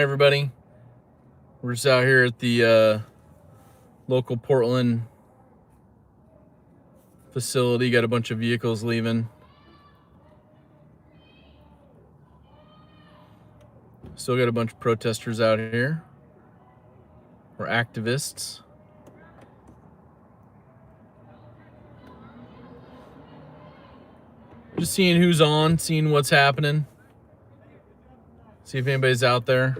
everybody? We're just out here at the local Portland facility. Got a bunch of vehicles leaving. Still got a bunch of protesters out here, or activists. Just seeing who's on, seeing what's happening. See if anybody's out there.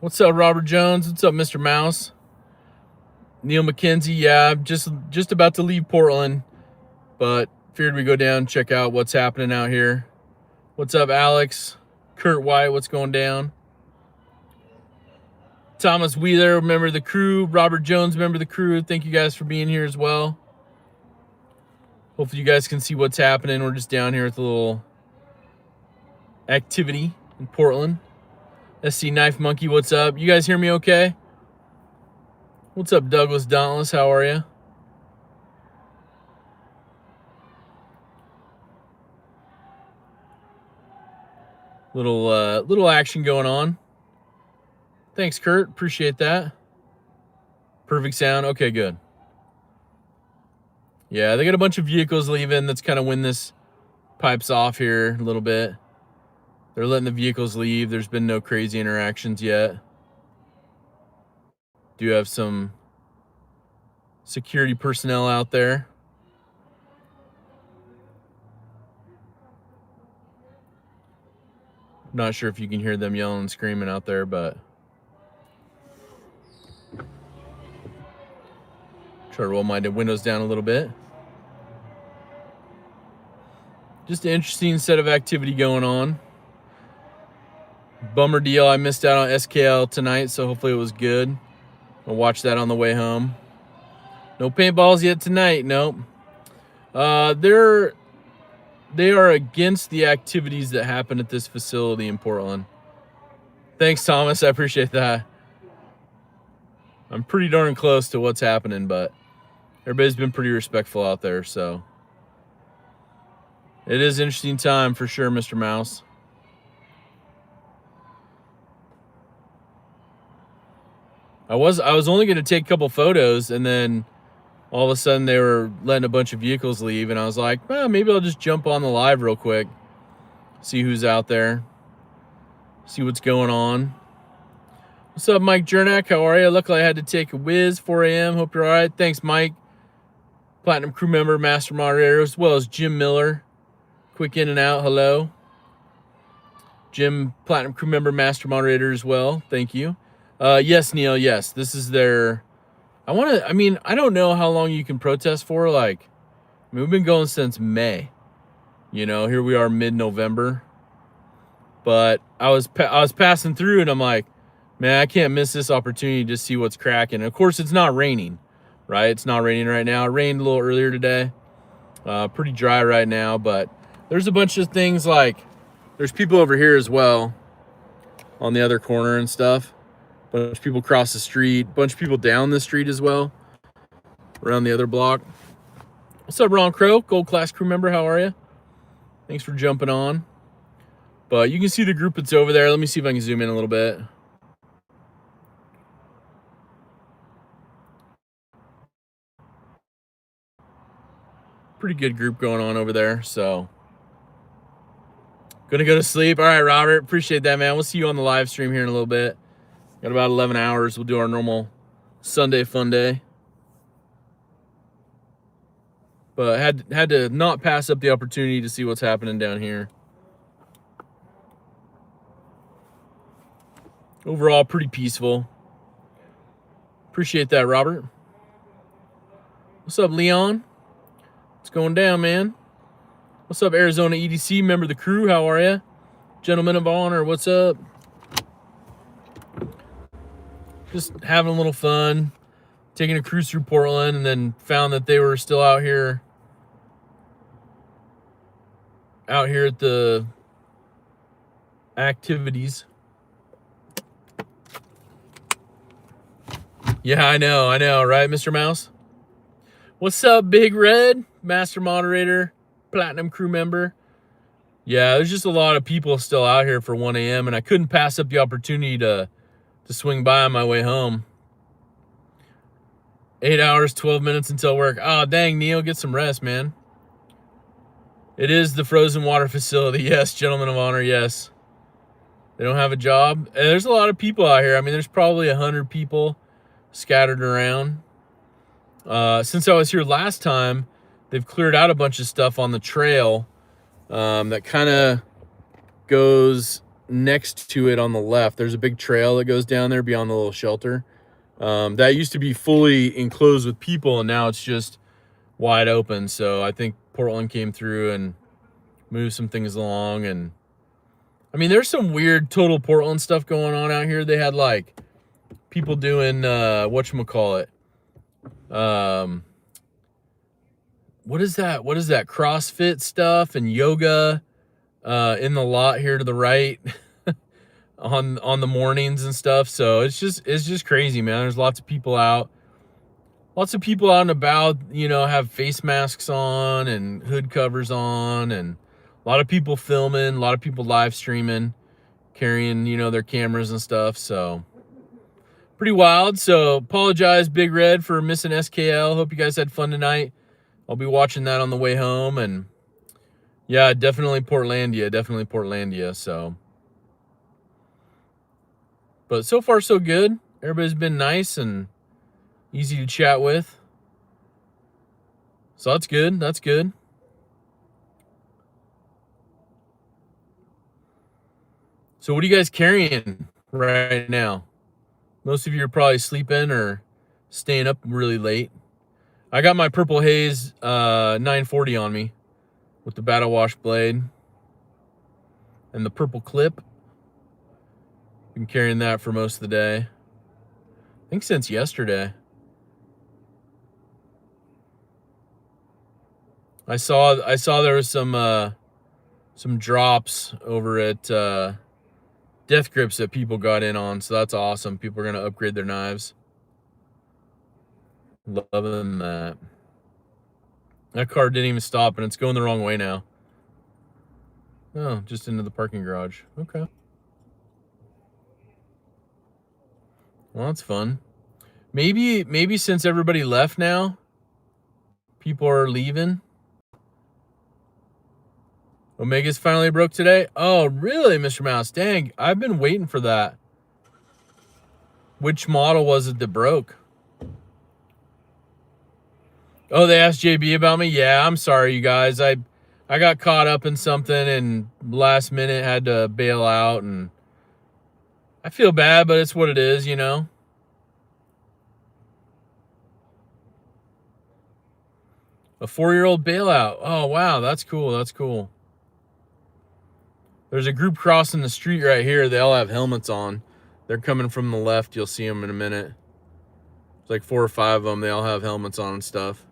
What's up, Robert Jones? What's up, Mr. Mouse? Neil McKenzie, yeah, just about to leave Portland, but figured we'd go down and check out what's happening out here. What's up, Alex? Kurt White, what's going down? Thomas Wheeler, member of the crew. Robert Jones, member of the crew. Thank you guys for being here as well. Hopefully you guys can see what's happening. We're just down here with a little activity in Portland. SC Knife Monkey, what's up? You guys hear me okay? What's up, Douglas Dauntless? How are you? Little action going on. Thanks, Kurt. Appreciate that. Perfect sound. Okay, good. Yeah, they got a bunch of vehicles leaving. That's kind of when this pipes off here a little bit. They're letting the vehicles leave. There's been no crazy interactions yet. Do have some security personnel out there. Not sure if you can hear them yelling and screaming out there, but try to roll my windows down a little bit. Just an interesting set of activity going on. Bummer deal, I missed out on SKL tonight, so hopefully it was good. I'll watch that on the way home. No paintballs yet tonight, nope. They are against the activities that happen at this facility in Portland. Thanks, Thomas, I appreciate that. I'm pretty darn close to what's happening, but everybody's been pretty respectful out there, so. It is an interesting time for sure, Mr. Mouse. I was only going to take a couple photos, and then all of a sudden they were letting a bunch of vehicles leave, and I was like, well, maybe I'll just jump on the live real quick, see who's out there, see what's going on. What's up, Mike Jernak? How are you? Luckily I had to take a whiz, 4 a.m. Hope you're all right. Thanks, Mike. Platinum crew member, master moderator, as well as Jim Miller. Quick in and out, hello. Jim, platinum crew member, master moderator as well. Thank you. Yes, Neil, yes. This is their... I don't know how long you can protest for. Like, we've been going since May. You know, here we are mid-November. But I was passing through, and I'm like, man, I can't miss this opportunity to see what's cracking. And of course, it's not raining, right? It's not raining right now. It rained a little earlier today. Pretty dry right now, but there's a bunch of things like, there's people over here as well on the other corner and stuff. Bunch of people across the street, bunch of people down the street as well, around the other block. What's up, Ron Crow, Gold Class crew member? How are you? Thanks for jumping on. But you can see the group that's over there. Let me see if I can zoom in a little bit. Pretty good group going on over there, so. Gonna go to sleep. All right, Robert, appreciate that, man. We'll see you on the live stream here in a little bit. Got about 11 hours. We'll do our normal Sunday fun day. But had to not pass up the opportunity to see what's happening down here. Overall, pretty peaceful. Appreciate that, Robert. What's up, Leon? What's going down, man? What's up, Arizona EDC, member of the crew? How are you? Gentlemen of honor, what's up? Just having a little fun, taking a cruise through Portland, and then found that they were still out here at the activities. Yeah, I know, right, Mr. Mouse? What's up, Big Red? master moderator, platinum crew member. Yeah, there's just a lot of people still out here for 1 a.m. and I couldn't pass up the opportunity to swing by on my way home. 8 hours, 12 minutes until work. Oh, dang, Neil, get some rest, man. It is the frozen water facility. Yes, gentlemen of honor, yes. They don't have a job. And there's a lot of people out here. I mean, there's probably 100 people scattered around. Since I was here last time, they've cleared out a bunch of stuff on the trail that kind of goes next to it on the left. There's a big trail that goes down there beyond the little shelter. That used to be fully enclosed with people, and now it's just wide open. So I think Portland came through and moved some things along. And I mean, there's some weird total Portland stuff going on out here. They had like people doing whatchamacallit. What is that? What is that? CrossFit stuff and yoga in the lot here to the right on the mornings and stuff. So it's just crazy, man. There's lots of people out. Lots of people out and about, you know, have face masks on and hood covers on, and a lot of people filming, a lot of people live streaming, carrying, you know, their cameras and stuff. So pretty wild. So apologize, Big Red, for missing SKL. Hope you guys had fun tonight. I'll be watching that on the way home. And yeah, definitely Portlandia. So, but so far so good. Everybody's been nice and easy to chat with. So that's good. That's good. So what are you guys carrying right now? Most of you are probably sleeping or staying up really late. I got my Purple Haze 940 on me with the Battle Wash blade and the purple clip. Been carrying that for most of the day. I think since yesterday. I saw there was some drops over at Death Grips that people got in on, so that's awesome. People are gonna upgrade their knives. Loving that. That car didn't even stop, and it's going the wrong way now. Oh, just into the parking garage. Okay. Well, that's fun. Maybe since everybody left now, people are leaving. Omega's finally broke today. Oh, really, Mr. Mouse? Dang, I've been waiting for that. Which model was it that broke? Oh, they asked JB about me? Yeah, I'm sorry, you guys. I got caught up in something and last minute had to bail out, and I feel bad, but it's what it is, you know? A 4-year-old bailout. Oh, wow, that's cool. That's cool. There's a group crossing the street right here. They all have helmets on. They're coming from the left. You'll see them in a minute. It's like 4 or 5 of them. They all have helmets on and stuff.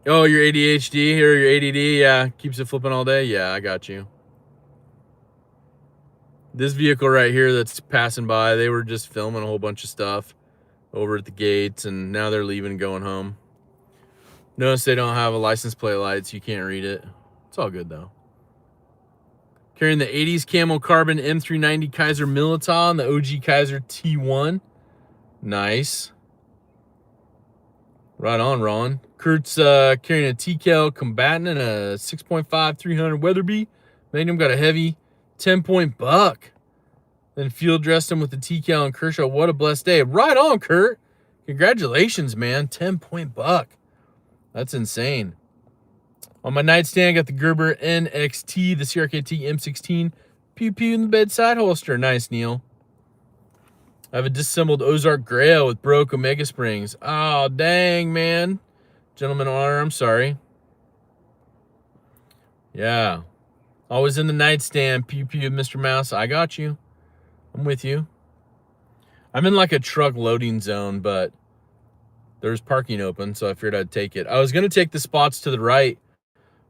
Oh, your ADHD or your ADD? Yeah, keeps it flipping all day? Yeah, I got you. This vehicle right here that's passing by, they were just filming a whole bunch of stuff over at the gates, and now they're leaving and going home. Notice they don't have a license plate light, so you can't read it. It's all good, though. Carrying the 80s camo carbon M390 Kaiser Militon, the OG Kaiser T1. Nice. Right on, Ron. Kurt's carrying a TCal Combatant and a 6.5 300 Weatherby. Magnum got a heavy 10-point buck. Then field dressed him with the TCal and Kershaw. What a blessed day. Right on, Kurt. Congratulations, man. 10-point buck. That's insane. On my nightstand, I got the Gerber NXT, the CRKT M16. Pew pew in the bedside holster. Nice, Neil. I have a disassembled Ozark Grail with broke Omega Springs. Oh, dang, man. Gentleman of honor, I'm sorry. Yeah. Always in the nightstand. Pew pew, Mr. Mouse. I got you. I'm with you. I'm in like a truck loading zone, but there's parking open, so I figured I'd take it. I was going to take the spots to the right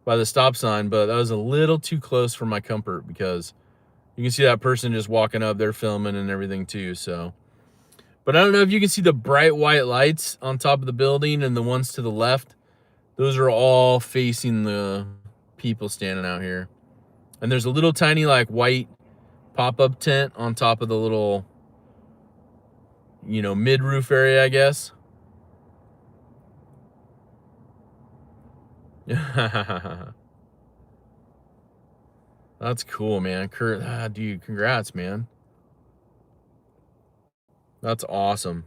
by the stop sign, but that was a little too close for my comfort because you can see that person just walking up. They're filming and everything too, so. But I don't know if you can see the bright white lights on top of the building and the ones to the left. Those are all facing the people standing out here. And there's a little tiny like white pop-up tent on top of the little, you know, mid-roof area, I guess. That's cool, man. Kurt, dude, congrats, man. That's awesome.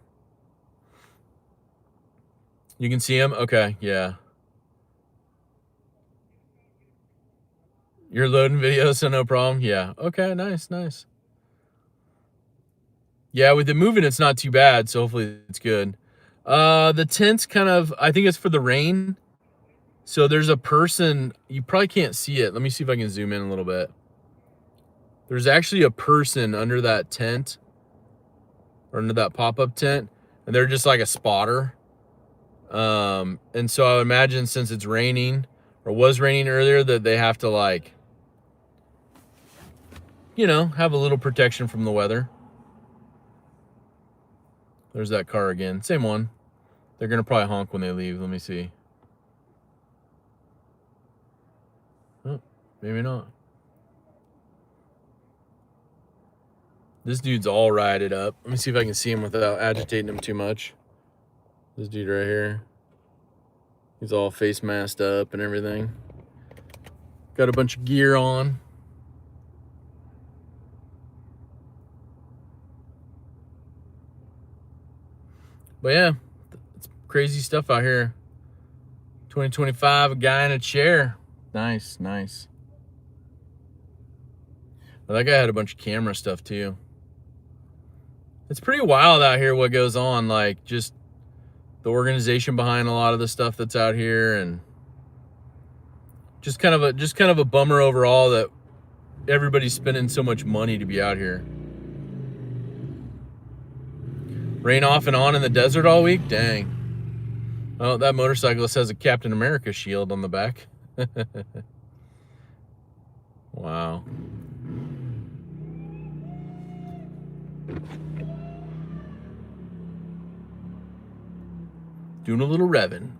You can see him? Okay, yeah. You're loading videos, so no problem? Yeah. Okay, nice, nice. Yeah, with it moving, it's not too bad, so hopefully it's good. The tent's kind of, I think it's for the rain. So there's a person, you probably can't see it. Let me see if I can zoom in a little bit. There's actually a person under that tent, or under that pop-up tent, and they're just like a spotter. And so I would imagine since it's raining, or was raining earlier, that they have to like, you know, have a little protection from the weather. There's that car again. Same one. They're going to probably honk when they leave. Let me see. Oh, maybe not. This dude's all rided up. Let me see if I can see him without agitating him too much. This dude right here. He's all face masked up and everything. Got a bunch of gear on. But yeah, it's crazy stuff out here. 2025, a guy in a chair. Nice, nice. Well, that guy had a bunch of camera stuff too. It's pretty wild out here what goes on, like just the organization behind a lot of the stuff that's out here, and just kind of a bummer overall that everybody's spending so much money to be out here. Rain off and on in the desert all week? Dang. Oh, that motorcyclist has a Captain America shield on the back. Wow. Doing a little revving.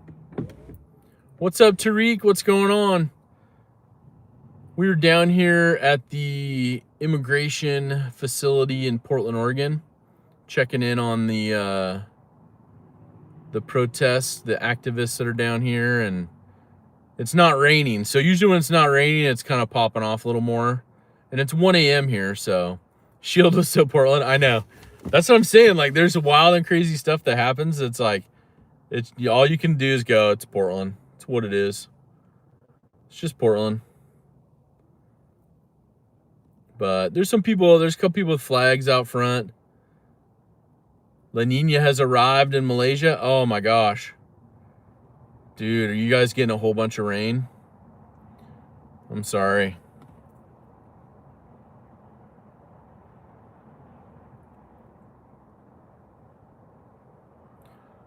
What's up, Tariq? What's going on? We were down here at the immigration facility in Portland, Oregon, checking in on the protests, the activists that are down here, and it's not raining. So usually when it's not raining, it's kind of popping off a little more. And it's 1 a.m. here, so Shield was so Portland. I know. That's what I'm saying. Like, there's wild and crazy stuff that happens. It's like, it's all you can do is go, it's Portland. It's what it is. It's just Portland. But there's a couple people with flags out front. La Nina has arrived in Malaysia. Oh my gosh. Dude, are you guys getting a whole bunch of rain? I'm sorry.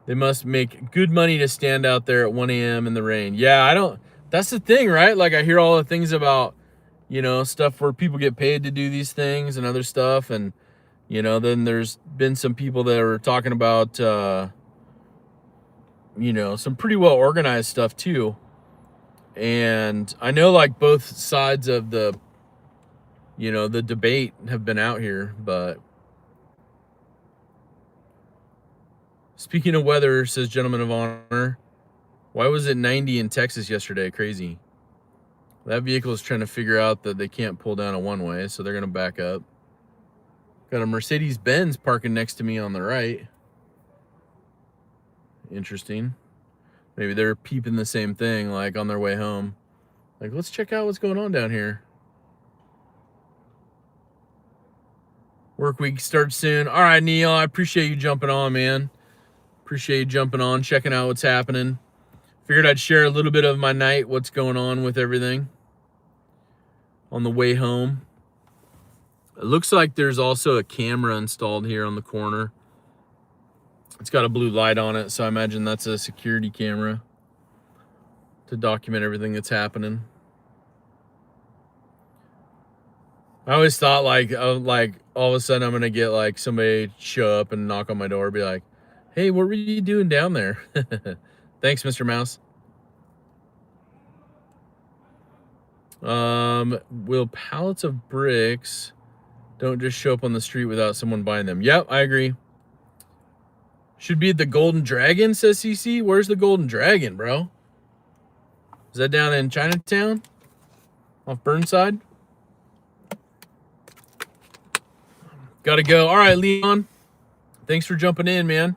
They must make good money to stand out there at 1 a.m. in the rain. Yeah, that's the thing, right? Like, I hear all the things about, you know, stuff where people get paid to do these things and other stuff. And, you know, then there's been some people that are talking about, you know, some pretty well organized stuff too. And I know like both sides of the, you know, the debate have been out here, but speaking of weather, says Gentleman of Honor, why was it 90 in Texas yesterday? Crazy. That vehicle is trying to figure out that they can't pull down a one-way, so they're going to back up. Got a Mercedes-Benz parking next to me on the right. Interesting. Maybe they're peeping the same thing, like on their way home. Like, let's check out what's going on down here. Work week starts soon. All right, Neil, I appreciate you jumping on, man. Appreciate you jumping on, checking out what's happening. Figured I'd share a little bit of my night, what's going on with everything on the way home. It looks like there's also a camera installed here on the corner. It's got a blue light on it, so I imagine that's a security camera to document everything that's happening. I always thought like all of a sudden I'm gonna get like somebody show up and knock on my door, and be like, "Hey, what were you doing down there?" Thanks, Mr. Mouse. Will pallets of bricks don't just show up on the street without someone buying them? Yep, I agree. Should be the Golden Dragon, says CC. Where's the Golden Dragon, bro? Is that down in Chinatown? Off Burnside? Gotta go. All right, Leon. Thanks for jumping in, man.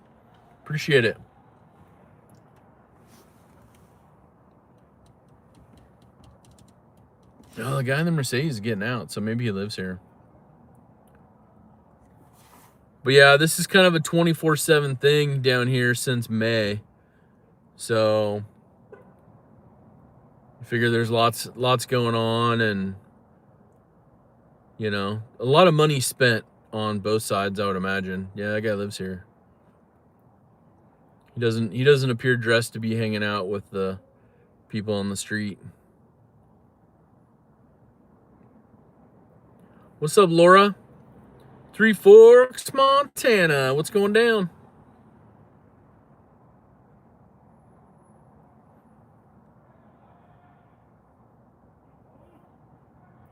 Appreciate it. Oh, the guy in the Mercedes is getting out, so maybe he lives here. But yeah, this is kind of a 24/7 thing down here since May. So I figure there's lots going on, and you know, a lot of money spent on both sides, I would imagine. Yeah, that guy lives here. He doesn't appear dressed to be hanging out with the people on the street. What's up, Laura? Three Forks, Montana. What's going down?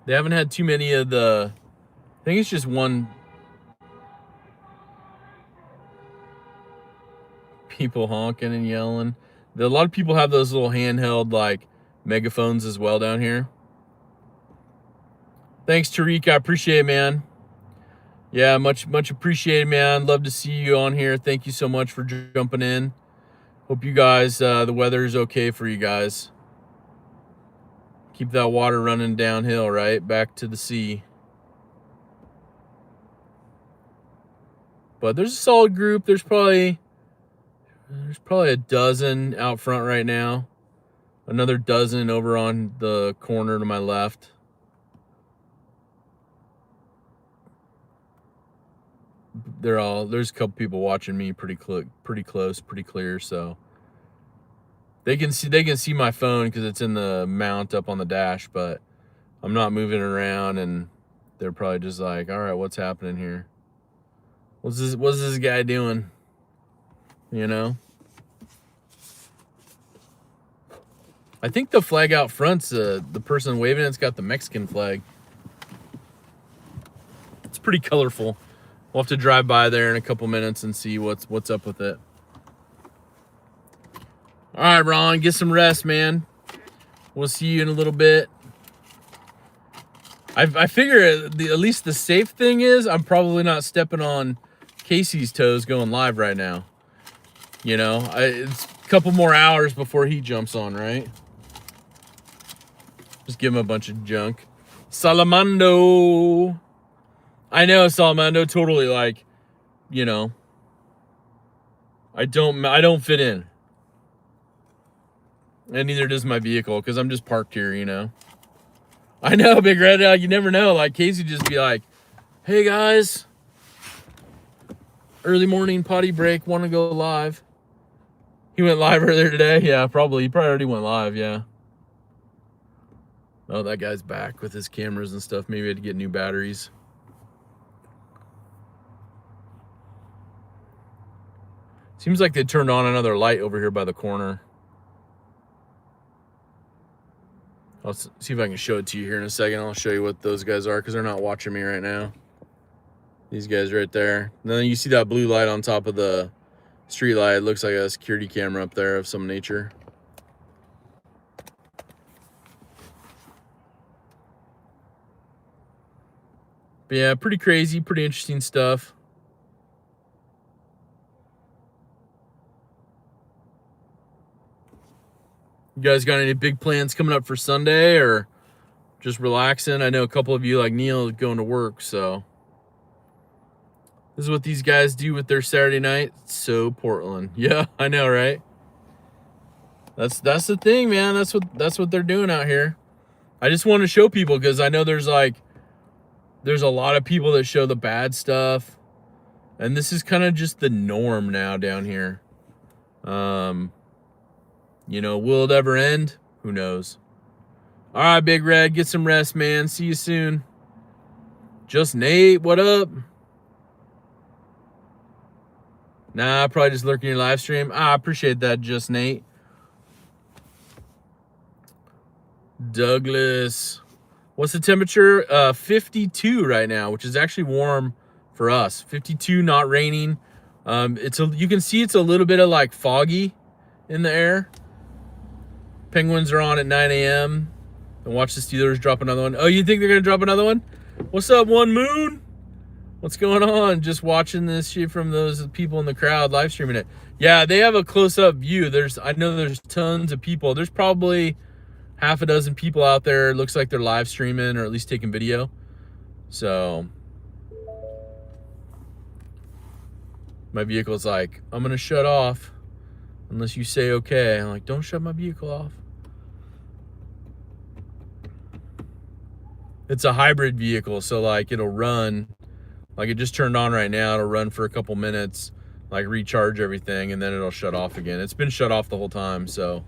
They haven't had too many of the... I think it's just one... People honking and yelling. A lot of people have those little handheld, like, megaphones as well down here. Thanks, Tariq. I appreciate it, man. Yeah, much appreciated, man. Love to see you on here. Thank you so much for jumping in. Hope you guys, the weather is okay for you guys. Keep that water running downhill, right? Back to the sea. But there's a solid group. There's probably a dozen out front right now. Another dozen over on the corner to my left. There's a couple people watching me pretty close, pretty clear, so they can see my phone because it's in the mount up on the dash, but I'm not moving around, and they're probably just like, all right, what's happening here? What's this guy doing? You know? I think the flag out front's the person waving it's got the Mexican flag. It's pretty colorful. We'll have to drive by there in a couple minutes and see what's up with it. All right, Ron, get some rest, man. We'll see you in a little bit. I figure at least the safe thing is I'm probably not stepping on Casey's toes going live right now. You know, it's a couple more hours before he jumps on, right? Just give him a bunch of junk. Salamando. I know, Salamando, totally, like, you know, I don't fit in. And neither does my vehicle, because I'm just parked here, you know. I know, Big Red, you never know. Like, Casey just be like, hey, guys, early morning potty break, want to go live. He went live earlier today? Yeah, probably. He probably already went live, yeah. Oh, that guy's back with his cameras and stuff. Maybe I had to get new batteries. Seems like they turned on another light over here by the corner. I'll see if I can show it to you here in a second. I'll show you what those guys are because they're not watching me right now. These guys right there. And then you see that blue light on top of the street light. It looks like a security camera up there of some nature. But yeah, pretty crazy, pretty interesting stuff. You guys got any big plans coming up for Sunday or just relaxing? I know a couple of you, like Neil, going to work, so this is what these guys do with their Saturday night. So Portland. Yeah, I know, right? That's the thing, man. That's what they're doing out here. I just want to show people because I know there's a lot of people that show the bad stuff, and this is kind of just the norm now down here. You know, will it ever end? Who knows? All right, Big Red, get some rest, man. See you soon. Just Nate, what up? Nah, probably just lurking your live stream. I appreciate that, Just Nate. Douglas, what's the temperature? 52 right now, which is actually warm for us. 52, not raining. You can see it's a little bit of like foggy in the air. Penguins are on at 9 a.m. And watch the Steelers drop another one. Oh, you think they're gonna drop another one? What's up, One Moon? What's going on? Just watching this shit from those people in the crowd live streaming it. Yeah, they have a close-up view. I know there's tons of people. There's probably half a dozen people out there. Looks like they're live streaming or at least taking video. So my vehicle's like, I'm gonna shut off unless you say okay. I'm like, don't shut my vehicle off. It's a hybrid vehicle, so like it'll run. Like it just turned on right now. It'll run for a couple minutes, like recharge everything, and then it'll shut off again. It's been shut off the whole time, so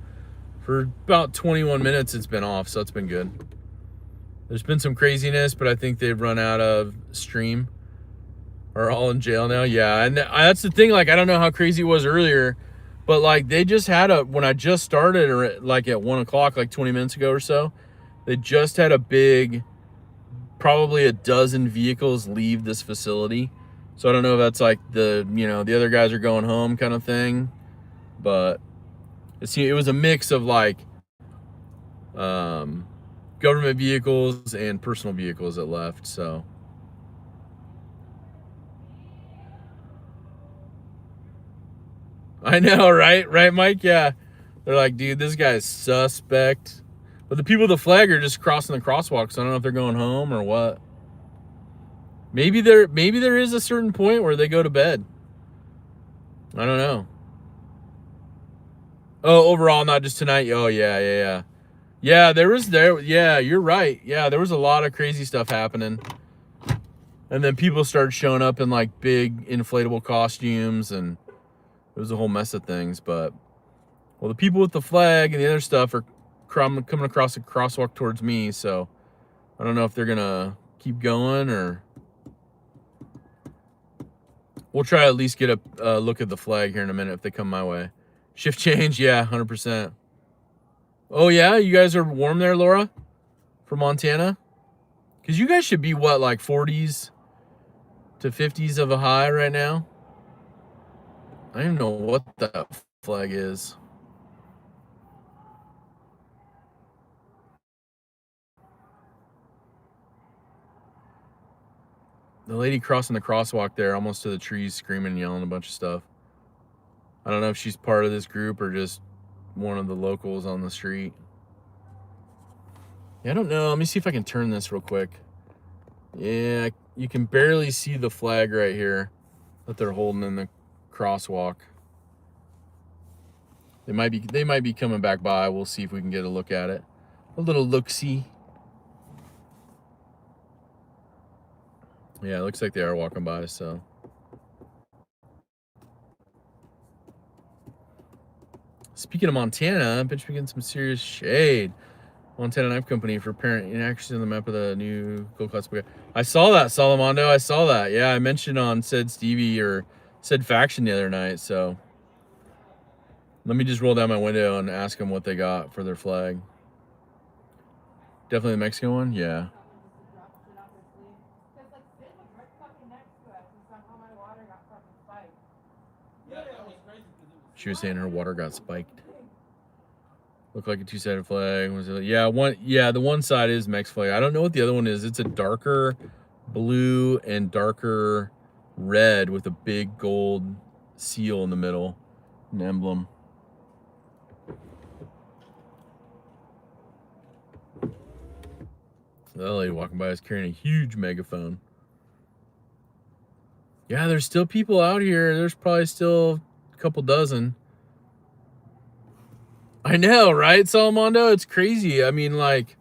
for about 21 minutes it's been off, so it's been good. There's been some craziness, but I think they've run out of stream. Are all in jail now? Yeah, and that's the thing. Like I don't know how crazy it was earlier, but like they just had when I just started, or like at 1 o'clock, like 20 minutes ago or so, they just had a big, probably a dozen vehicles leave this facility. So I don't know if that's like the other guys are going home kind of thing, but it was a mix of like government vehicles and personal vehicles that left. So I know, right, Mike? Yeah, they're like, dude, this guy's suspect. But the people with the flag are just crossing the crosswalk, so I don't know if they're going home or what. Maybe there is a certain point where they go to bed. I don't know. Oh, overall, not just tonight. Oh, yeah. Yeah, yeah, you're right. Yeah, there was a lot of crazy stuff happening. And then people started showing up in like big inflatable costumes, and it was a whole mess of things. But, well, the people with the flag and the other stuff are coming across the crosswalk towards me, so I don't know if they're gonna keep going or we'll try to at least get a look at the flag here in a minute if they come my way. Shift change, yeah, 100%. Oh yeah, you guys are warm there, Laura, from Montana? Because you guys should be what, like 40s to 50s of a high right now? I don't even know what that flag is. The lady crossing the crosswalk there, almost to the trees, screaming and yelling a bunch of stuff. I don't know if she's part of this group or just one of the locals on the street. Yeah, I don't know. Let me see if I can turn this real quick. Yeah, you can barely see the flag right here that they're holding in the crosswalk. They might be coming back by. We'll see if we can get a look at it. A little look-see. Yeah, it looks like they are walking by, so. Speaking of Montana, I bet you getting some serious shade. Montana Knife Company for parent inaction on the map of the new Gold Class book. I saw that, Salamondo. I saw that. Yeah, I mentioned on said Stevie or said Faction the other night, so. Let me just roll down my window and ask them what they got for their flag. Definitely the Mexican one? Yeah. She was saying her water got spiked. Looked like a two-sided flag. Was it? Yeah, the one side is Mex flag. I don't know what the other one is. It's a darker blue and darker red with a big gold seal in the middle, an emblem. The lady walking by is carrying a huge megaphone. Yeah, there's still people out here. There's probably still a couple dozen. I know, right, Salamondo? It's crazy. I mean, like,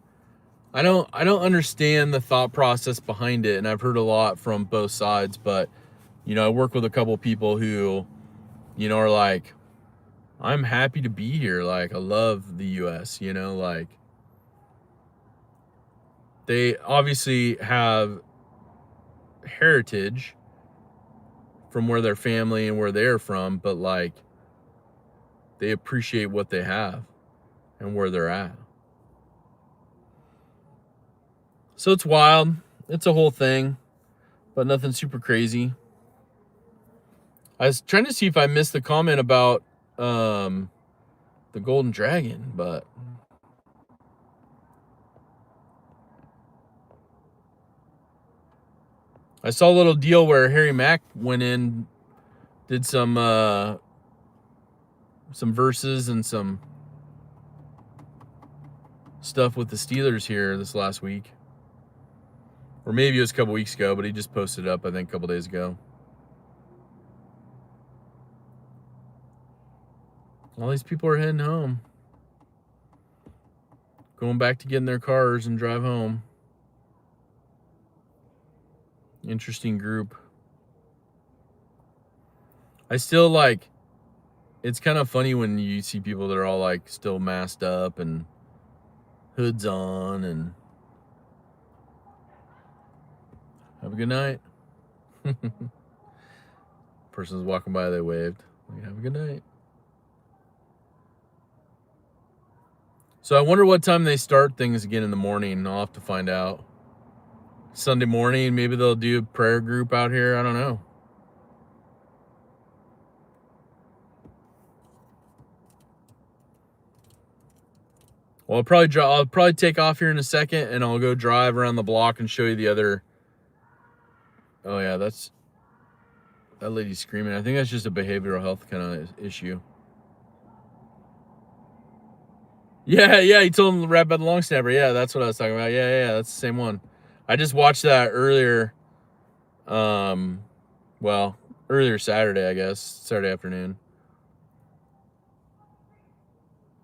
I don't understand the thought process behind it, and I've heard a lot from both sides, but I work with a couple people who, are like, I'm happy to be here. Like, I love the US, like they obviously have heritage from where their family and where they're from, but like they appreciate what they have and where they're at. So it's wild. It's a whole thing, but nothing super crazy. I was trying to see if I missed the comment about the golden dragon, but I saw a little deal where Harry Mack went in, did some verses and some stuff with the Steelers here this last week. Or maybe it was a couple weeks ago, but he just posted it up, I think, a couple days ago. All these people are heading home. Going back to get in their cars and drive home. Interesting group. I still like, it's kind of funny when you see people that are all like still masked up and hoods on and have a good night. Person's walking by, they waved. Like, have a good night. So I wonder what time they start things again in the morning. I'll have to find out. Sunday morning, maybe they'll do a prayer group out here. I don't know. Well, I'll probably take off here in a second, and I'll go drive around the block and show you the other. Oh yeah, that lady's screaming. I think that's just a behavioral health kind of issue. Yeah, he told him to rap about the long snapper. Yeah, that's what I was talking about. Yeah, that's the same one. I just watched that earlier. Well, earlier Saturday, I guess. Saturday afternoon.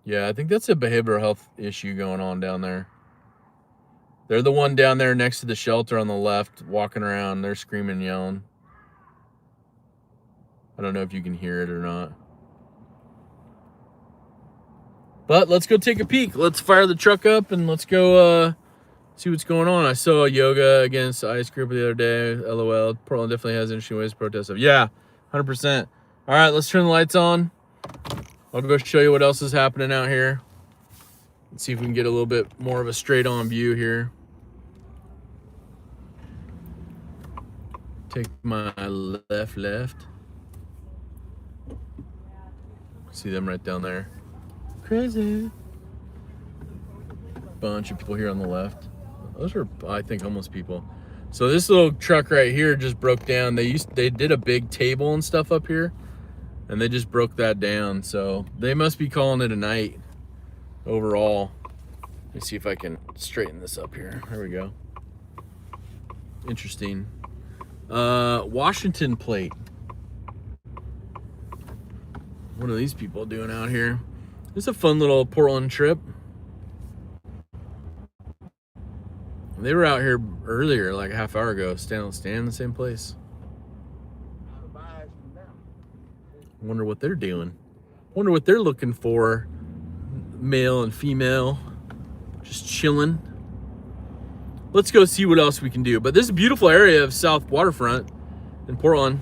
Yeah, I think that's a behavioral health issue going on down there. They're the one down there next to the shelter on the left, walking around. They're screaming and yelling. I don't know if you can hear it or not. But let's go take a peek. Let's fire the truck up and let's go see what's going on. I saw yoga against ice group the other day. LOL. Portland definitely has interesting ways to protest stuff. Yeah, 100%. All right, let's turn the lights on. I'll go show you what else is happening out here. Let's see if we can get a little bit more of a straight on view here. Take my left. See them right down there. Crazy. Bunch of people here on the left. Those are, I think, homeless people. So this little truck right here just broke down. They did a big table and stuff up here, and they just broke that down. So they must be calling it a night overall. Let me see if I can straighten this up here. There we go. Interesting. Washington plate. What are these people doing out here? It's a fun little Portland trip. They were out here earlier, like a half hour ago, standing in the same place. Wonder what they're doing. Wonder what they're looking for. Male and female, just chilling. Let's go see what else we can do. But this is a beautiful area of South Waterfront in Portland.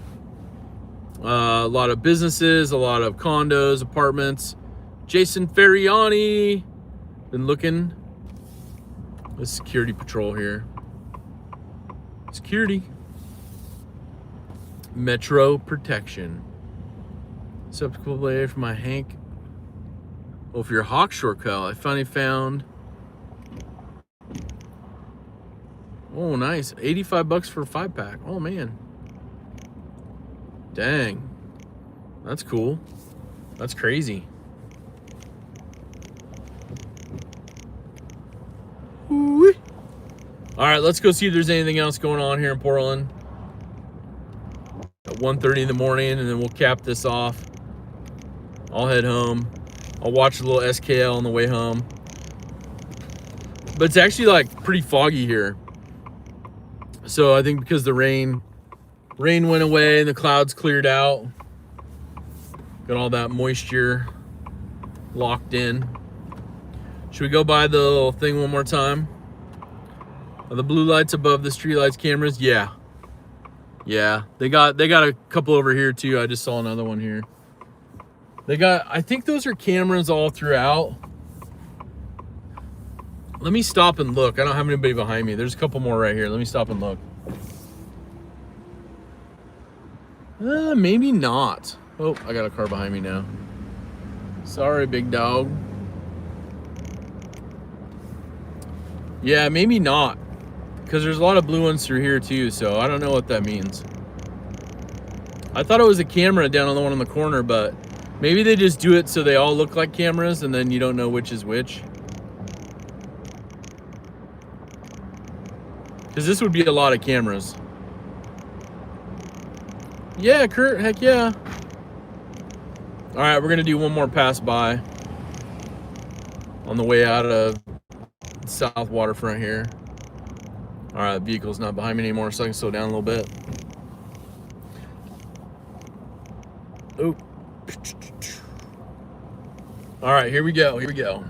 A lot of businesses, a lot of condos, apartments. Jason Ferriani, been looking. The security patrol here. Security. Metro protection. Subsequent play for my Hank. Oh, for your Hawkshore Cal, I finally found. Oh, nice. 85 bucks for a 5-pack. Oh, man. Dang. That's cool. That's crazy. Ooh-wee. All right, let's go see if there's anything else going on here in Portland. At 1:30 in the morning, and then we'll cap this off. I'll head home. I'll watch a little SKL on the way home. But it's actually like pretty foggy here. So I think because the rain went away and the clouds cleared out. Got all that moisture locked in. Should we go by the little thing one more time? Are the blue lights above the street lights cameras? Yeah. Yeah, they got a couple over here too. I just saw another one here. They got, I think those are cameras all throughout. Let me stop and look. I don't have anybody behind me. There's a couple more right here. Let me stop and look. Maybe not. Oh, I got a car behind me now. Sorry, big dog. Yeah, maybe not. Because there's a lot of blue ones through here too, so I don't know what that means. I thought it was a camera down on the one on the corner, but maybe they just do it so they all look like cameras and then you don't know which is which. Because this would be a lot of cameras. Yeah, Kurt, heck yeah. All right, we're gonna do one more pass by on the way out of South Waterfront here. All right, the vehicle's not behind me anymore, so I can slow down a little bit. Oh. All right, here we go. Here we go.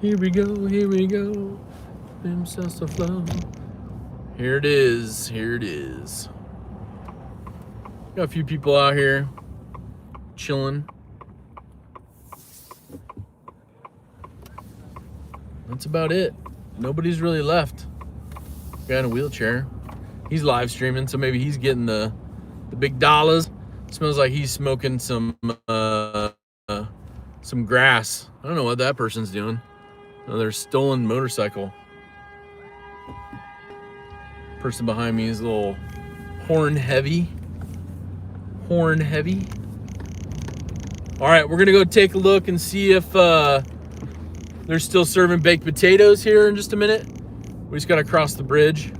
Here we go. Here we go. Here it is. Here it is. Got a few people out here chilling. That's about it. Nobody's really left. Guy in a wheelchair. He's live streaming, so maybe he's getting the big dollars. Smells like he's smoking some grass. I don't know what that person's doing. Another stolen motorcycle. Person behind me is a little horn heavy. Horn heavy. All right, we're gonna go take a look and see if they're still serving baked potatoes here in just a minute. We just gotta cross the bridge,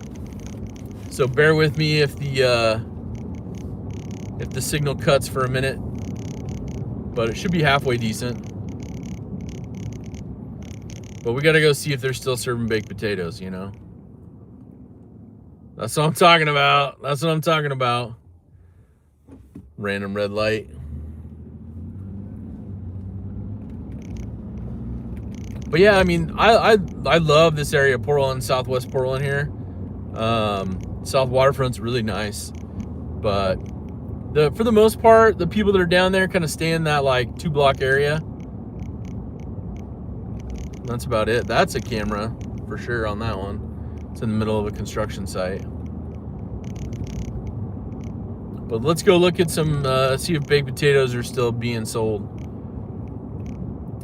so bear with me if the signal cuts for a minute, but it should be halfway decent. But we gotta go see if they're still serving baked potatoes, you know? That's what I'm talking about. That's what I'm talking about. Random red light. But yeah, I mean, I love this area of Portland, Southwest Portland here. South Waterfront's really nice, but for the most part, the people that are down there kind of stay in that like 2-block area. That's about it. That's a camera for sure on that one. It's in the middle of a construction site. But let's go look at some, see if baked potatoes are still being sold.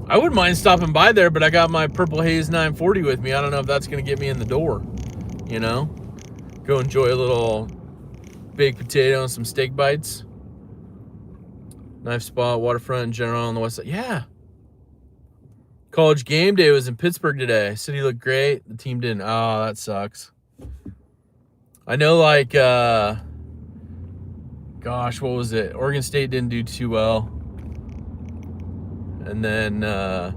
I wouldn't mind stopping by there, but I got my Purple Haze 940 with me. I don't know if that's going to get me in the door, you know? Go enjoy a little baked potato and some steak bites. Knife Spot, Waterfront in general on the west side. Yeah. College game day was in Pittsburgh today. City looked great. The team didn't. Oh, that sucks. I know, like, gosh, what was it? Oregon State didn't do too well. And then the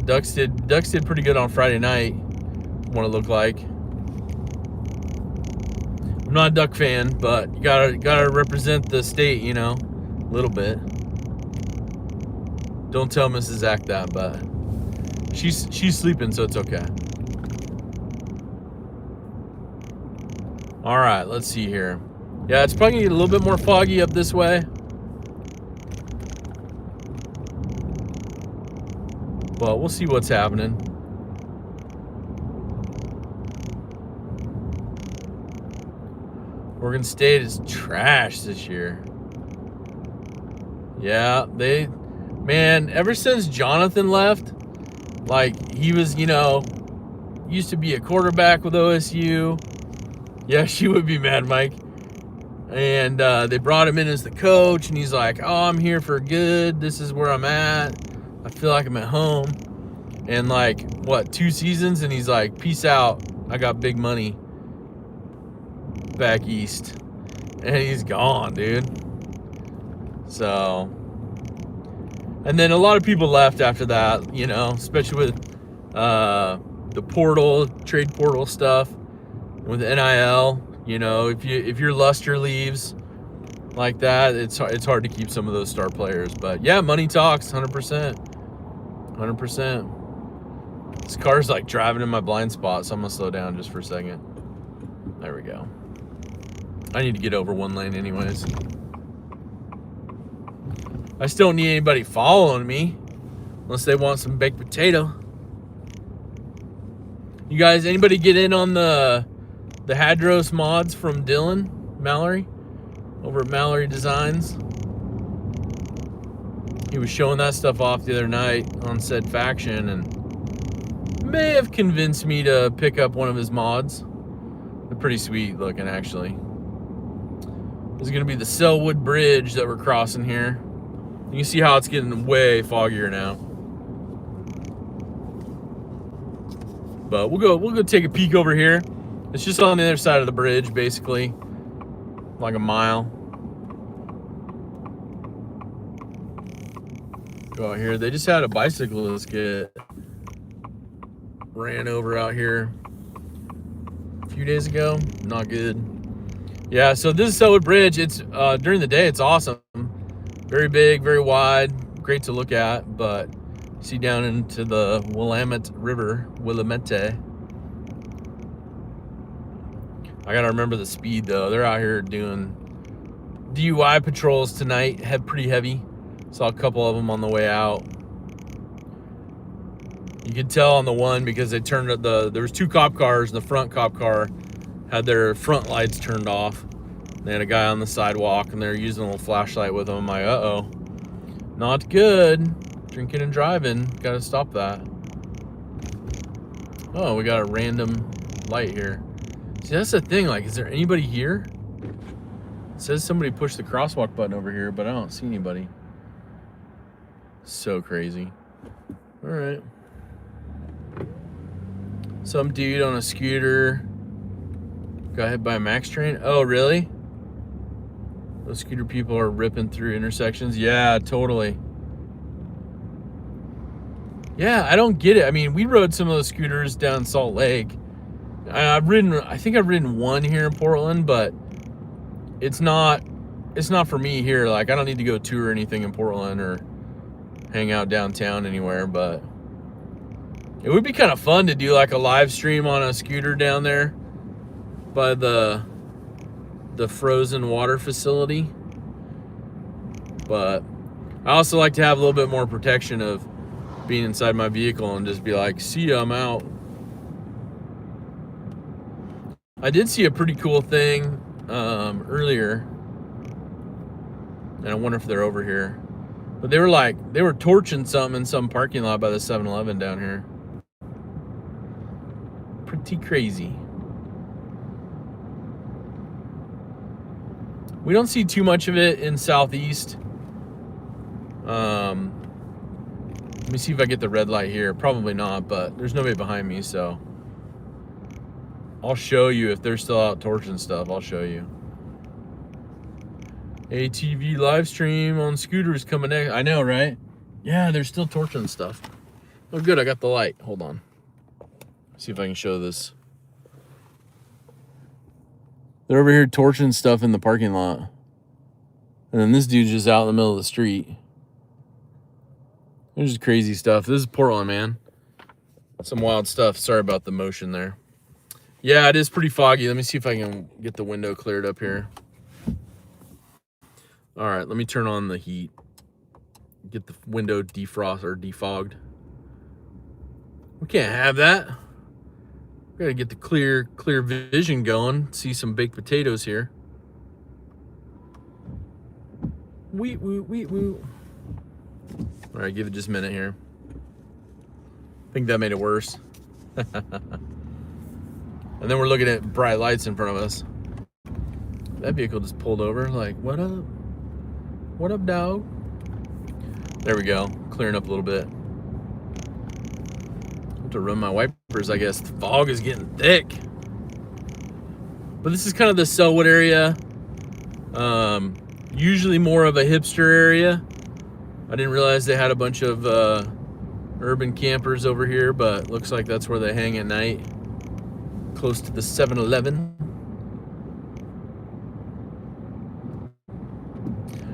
Ducks did pretty good on Friday night, what it looked like. I'm not a Duck fan, but you gotta represent the state, you know, a little bit. Don't tell Mrs. Zach that, but she's sleeping, so it's okay. All right, let's see here. Yeah, it's probably gonna get a little bit more foggy up this way. But we'll see what's happening. Oregon State is trash this year. Yeah, man, ever since Jonathan left, like, he was, you know, used to be a quarterback with OSU. Yeah, she would be mad, Mike. And they brought him in as the coach, and he's like, oh, I'm here for good. This is where I'm at. I feel like I'm at home. And like, what, 2 seasons? And he's like, peace out. I got big money back east. And he's gone, dude. So, and then a lot of people left after that, you know, especially with the portal, trade portal stuff, with NIL. You know, if your luster leaves like that, it's hard to keep some of those star players. But yeah, money talks, 100%. 100%. This car's like driving in my blind spot, so I'm gonna slow down just for a second. There we go. I need to get over one lane anyways. I still don't need anybody following me unless they want some baked potato. You guys, anybody get in on the Hadros mods from Dylan Mallory over at Mallory Designs? He was showing that stuff off the other night on said faction and may have convinced me to pick up one of his mods. They're pretty sweet looking, actually. This is going to be the Selwood Bridge that we're crossing here. You can see how it's getting way foggier now. But we'll go take a peek over here. It's just on the other side of the bridge, basically. Like a mile. Go out here. They just had a bicyclist get ran over out here a few days ago. Not good. Yeah, so this is Selwood Bridge. It's during the day, it's awesome. Very big, very wide, great to look at, but you see down into the Willamette River, Willamette. I gotta remember the speed though. They're out here doing DUI patrols tonight, pretty heavy. Saw a couple of them on the way out. You could tell on the one because they turned there was two cop cars, and the front cop car had their front lights turned off. They had a guy on the sidewalk and they're using a little flashlight with him. I'm like, uh-oh, not good. Drinking and driving, gotta stop that. Oh, we got a random light here. See, that's the thing, like, is there anybody here? It says somebody pushed the crosswalk button over here, but I don't see anybody. So crazy. All right. Some dude on a scooter got hit by a Max train. Oh, really? Those scooter people are ripping through intersections. Yeah, totally. Yeah, I don't get it. I mean, we rode some of those scooters down Salt Lake. I think I've ridden one here in Portland, but it's not for me here. Like, I don't need to go tour anything in Portland or hang out downtown anywhere, but it would be kind of fun to do like a live stream on a scooter down there by the frozen water facility. But I also like to have a little bit more protection of being inside my vehicle and just be like, see ya, I'm out. I did see a pretty cool thing earlier, and I wonder if they're over here. But they were torching something in some parking lot by the 7-Eleven down here. Pretty crazy. We don't see too much of it in Southeast. Let me see if I get the red light here. Probably not, but there's nobody behind me, so I'll show you if they're still out torching stuff. I'll show you. ATV live stream on scooters coming next. I know, right? Yeah, they're still torching stuff. Oh, good. I got the light. Hold on. See if I can show this. They're over here torching stuff in the parking lot. And then this dude's just out in the middle of the street. There's just crazy stuff. This is Portland, man. Some wild stuff. Sorry about the motion there. Yeah, it is pretty foggy. Let me see if I can get the window cleared up here. All right, let me turn on the heat. Get the window defrost or defogged. We can't have that. We gotta get the clear vision going. See some baked potatoes here. Wee. All right, give it just a minute here. I think that made it worse. And then we're looking at bright lights in front of us. That vehicle just pulled over. Like, what up? What up, dog? There we go. Clearing up a little bit. I have to run my wipers, I guess. The fog is getting thick. But this is kind of the Selwood area. Usually more of a hipster area. I didn't realize they had a bunch of urban campers over here, but looks like that's where they hang at night. Close to the 7-Eleven.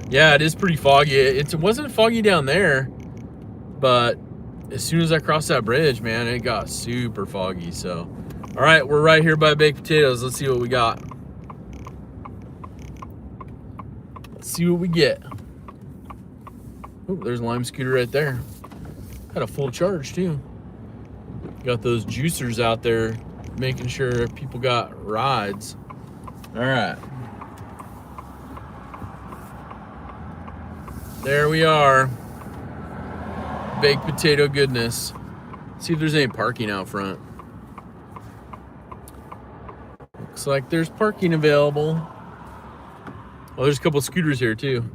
Yeah, it is pretty foggy. It wasn't foggy down there, but as soon as I crossed that bridge, man, it got super foggy. So, all right, we're right here by baked potatoes. Let's see what we got. Let's see what we get. Oh, there's a Lime scooter right there. Had a full charge too. Got those juicers out there making sure people got rides. All right. There we are. Baked potato goodness. Let's see if there's any parking out front. Looks like there's parking available. Oh, there's a couple scooters here too.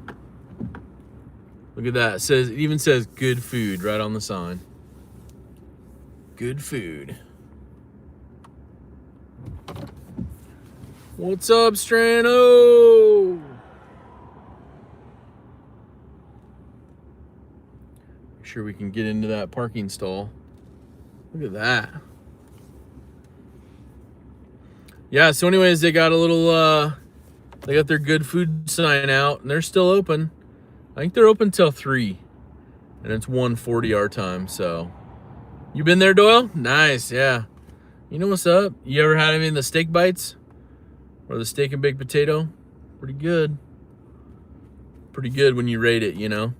Look at that. It even says good food right on the sign. Good food. What's up, Strano? Make sure we can get into that parking stall. Look at that. Yeah, so anyways, they got a little they got their good food sign out and they're still open. I think they're open till 3. And it's 1:40 our time, so. You been there, Doyle? Nice, yeah. You know what's up? You ever had any of the steak bites? Or the steak and baked potato? Pretty good. Pretty good when you rate it, you know?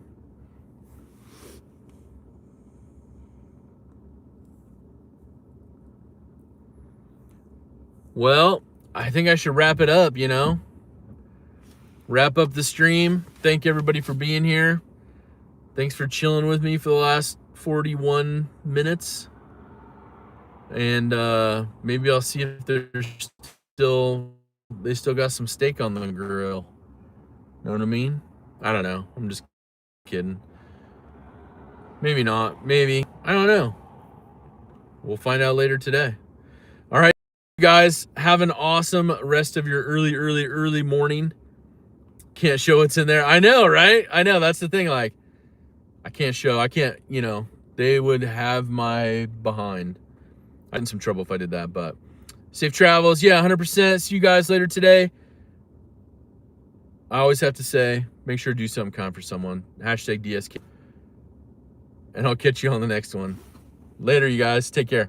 Well, I think I should wrap it up, you know? Wrap up the stream. Thank everybody for being here. Thanks for chilling with me for the last 41 minutes. And maybe I'll see if they still got some steak on the grill. Know what I mean? I don't know. I'm just kidding. Maybe not. Maybe. I don't know. We'll find out later today. All right, guys. Have an awesome rest of your early morning. Can't show what's in there. I know, right? I know. That's the thing. Like, I can't, you know, they would have my behind. I'd in some trouble if I did that, but safe travels. Yeah, 100%. See you guys later today. I always have to say, make sure to do something kind for someone. #DSK. And I'll catch you on the next one. Later, you guys. Take care.